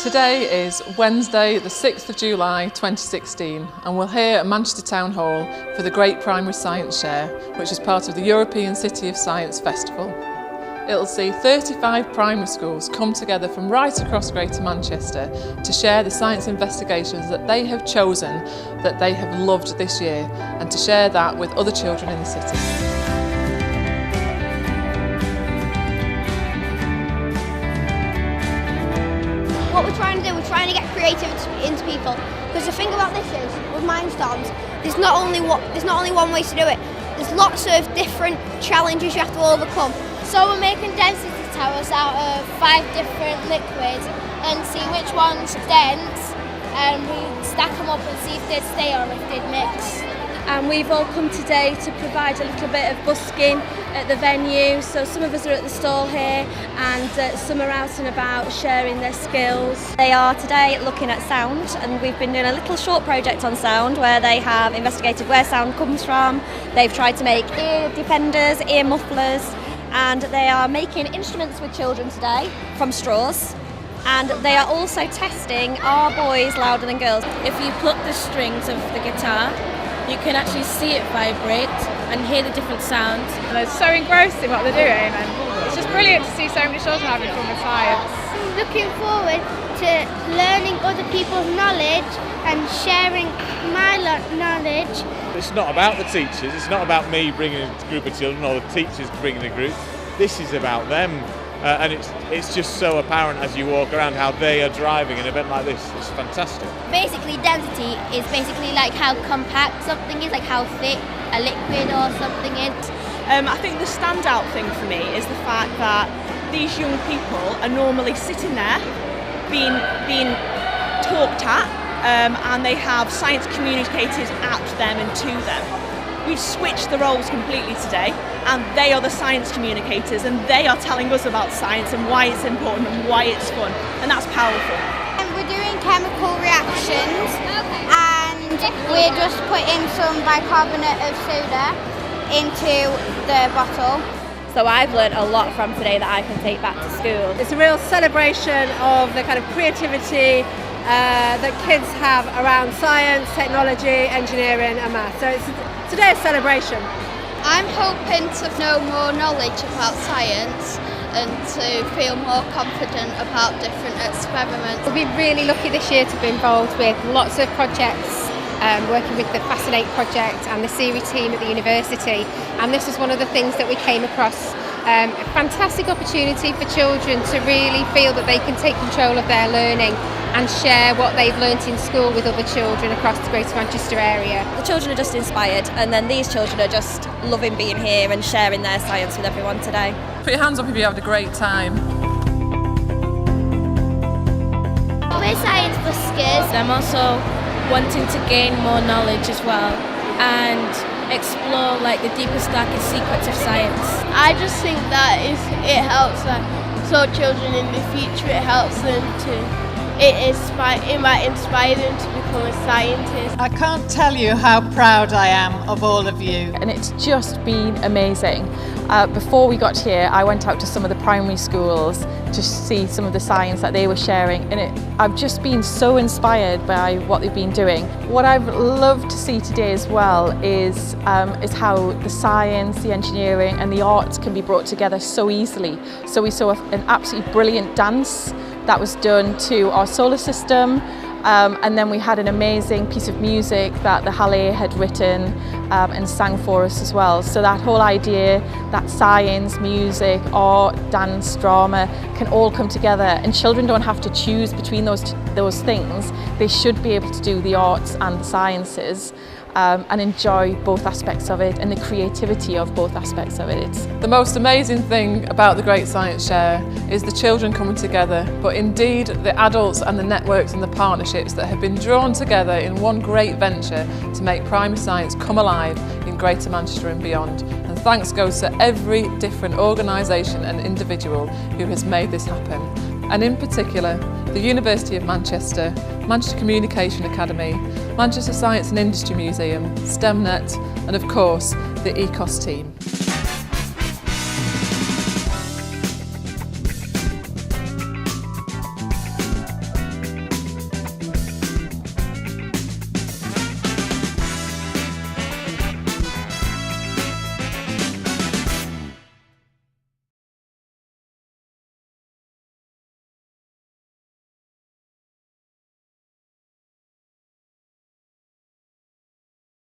Today is Wednesday the 6th of July 2016 and we're here at Manchester Town Hall for the Great Primary Science Share, which is part of the European City of Science Festival. It'll see 35 primary schools come together from right across Greater Manchester to share the science investigations that they have chosen, that they have loved this year, and to share that with other children in the city. What we're trying to do, we're trying to get creative into people. Because the thing about this is, with Mindstorms, there's not only one way to do it. There's lots of different challenges you have to overcome. So we're making density towers out of 5 different liquids and see which one's dense, and we stack them up and see if they stay or if they mix. And we've all come today to provide a little bit of busking at the venue. So some of us are at the stall here and some are out and about sharing their skills. They are today looking at sound, and we've been doing a little short project on sound where they have investigated where sound comes from. They've tried to make ear defenders, ear mufflers, and they are making instruments with children today from straws. And they are also testing, are boys louder than girls? If you pluck the strings of the guitar, you can actually see it vibrate and hear the different sounds. And it's so engrossing what they're doing, and it's just brilliant to see so many children having fun with science. Looking forward to learning other people's knowledge and sharing my knowledge. It's not about the teachers, it's not about me bringing a group of children or the teachers bringing a group. This is about them. And it's just so apparent as you walk around how they are driving an event like this. It's fantastic. Basically, density is basically like how compact something is, like how thick a liquid or something is. I think the standout thing for me is the fact that these young people are normally sitting there being talked at, and they have science communicated at them and to them. We've switched the roles completely today, and they are the science communicators, and they are telling us about science and why it's important and why it's fun, and that's powerful. And we're doing chemical reactions, and we're just putting some bicarbonate of soda into the bottle. So I've learned a lot from today that I can take back to school. It's a real celebration of the kind of creativity that kids have around science, technology, engineering and maths. So it's today's celebration. I'm hoping to know more knowledge about science and to feel more confident about different experiments. We've been really lucky this year to be involved with lots of projects, working with the Fascinate project and the Siri team at the university, and this was one of the things that we came across. A fantastic opportunity for children to really feel that they can take control of their learning and share what they've learnt in school with other children across the Greater Manchester area. The children are just inspired, and then these children are just loving being here and sharing their science with everyone today. Put your hands up if you had a great time. We're science buskers. I'm also wanting to gain more knowledge as well and explore like the deepest, darkest secrets of science. I just think that it helps so children in the future, it helps them to, it might inspire them to become a scientist. I can't tell you how proud I am of all of you. And it's just been amazing. Before we got here, I went out to some of the primary schools to see some of the science that they were sharing, and I've just been so inspired by what they've been doing. What I've loved to see today as well is how the science, the engineering and the arts can be brought together so easily. So we saw an absolutely brilliant dance that was done to our solar system, and then we had an amazing piece of music that the Halle had written and sang for us as well. So that whole idea that science, music, art, dance, drama can all come together, and children don't have to choose between those things. They should be able to do the arts and the sciences and enjoy both aspects of it and the creativity of both aspects of it. The most amazing thing about the Great Science Share is the children coming together, but indeed the adults and the networks and the partnerships that have been drawn together in one great venture to make primary science come alive in Greater Manchester and beyond. And thanks goes to every different organisation and individual who has made this happen. And in particular, the University of Manchester, Manchester Communication Academy, Manchester Science and Industry Museum, STEMnet, and of course, the ECOS team.